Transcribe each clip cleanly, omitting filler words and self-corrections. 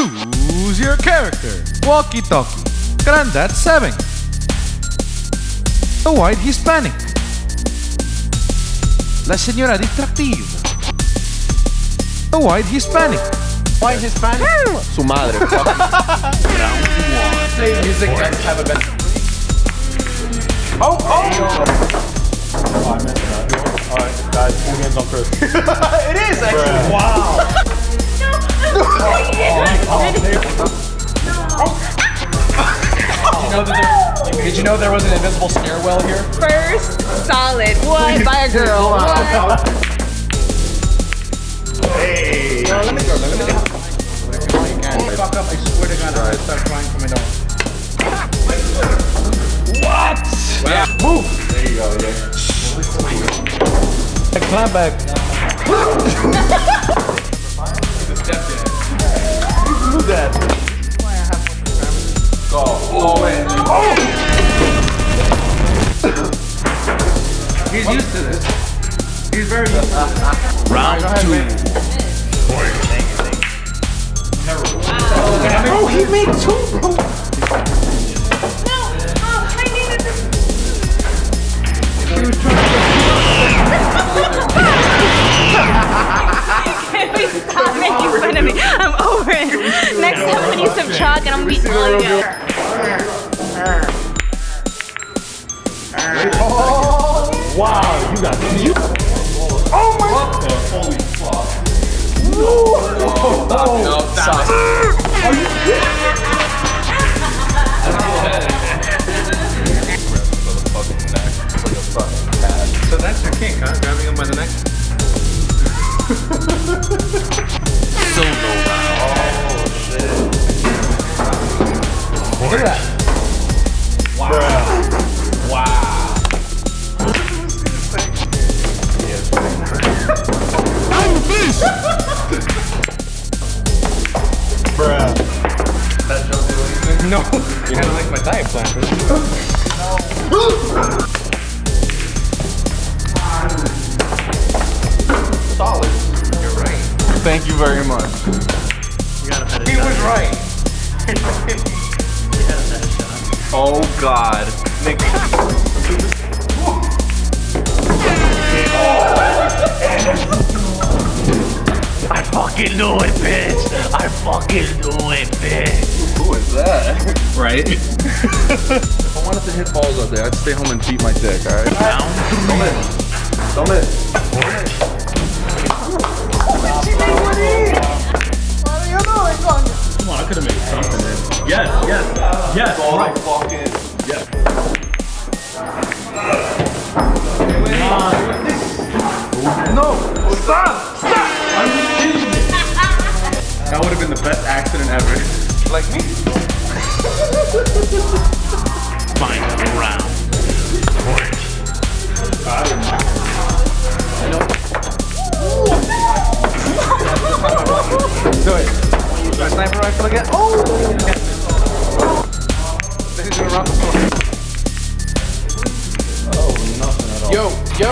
Choose your character. Walkie Talkie. Granddad 7. The White Hispanic. La Señora Distractiva. The White Hispanic. White Hispanic? Su madre. Play music and have a best. Oh! I messed it up. Alright, guys, full hands on Chris. It is actually. Wow. Did you know there was an invisible stairwell here? First solid one by a girl. What? Hey. No, let me go. Fuck up, I swear to God, I'm gonna start crying from my nose. What? Yeah. Move! There you go, yeah. Climb back. Do that. Go. Oh, man. Oh! He's used to this. He's very used to this. Round 2. Oh, he made 2, bro. I needed this. He was trying Can we stop making fun of me? I'm over it. Next time I'm gonna use some chalk and I'm gonna beat all of you. Oh! Wow, you got you. Oh my God! Holy fuck! No! No! Stop! Are you kidding? So that's your kink, huh? Grabbing him by the neck? Solo round. Oh shit! Look at that! Wow! Wow! Bruh. That don't do anything? No. You kind of like my diet plan, bro. No. Solid. You're right. Thank you very much. He was right. Oh God. Nick. I fucking knew it, bitch. I fucking knew it, bitch. Who is that? Right? If I wanted to hit balls out there, I'd stay home and beat my dick, alright? Round 3. Don't miss. What are you doing, Sonia? Come on, I could have made something in. Yes. All Right. fucking. Yes. No! Stop! Stop! Are you kidding me? That would have been the best accident ever. Like me? Final round. Do it. My sniper rifle again. Oh! This is gonna rock the floor. Oh, nothing at all. Yo!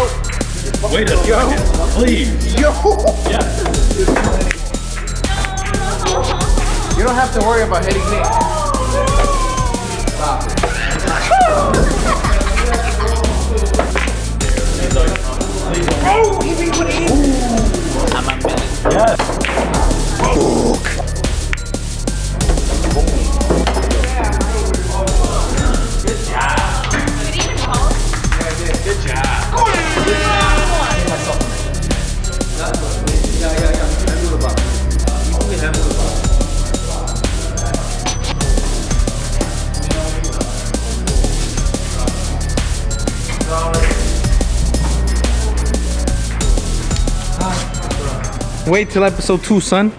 Wait a second. Please. Yo! Yes. You don't have to worry about hitting me. Stop it. Oh, he beat with it. I'm a minute. Yes. Good job. Did he even call? Yeah, I did. Good job. Wait till episode 2, son.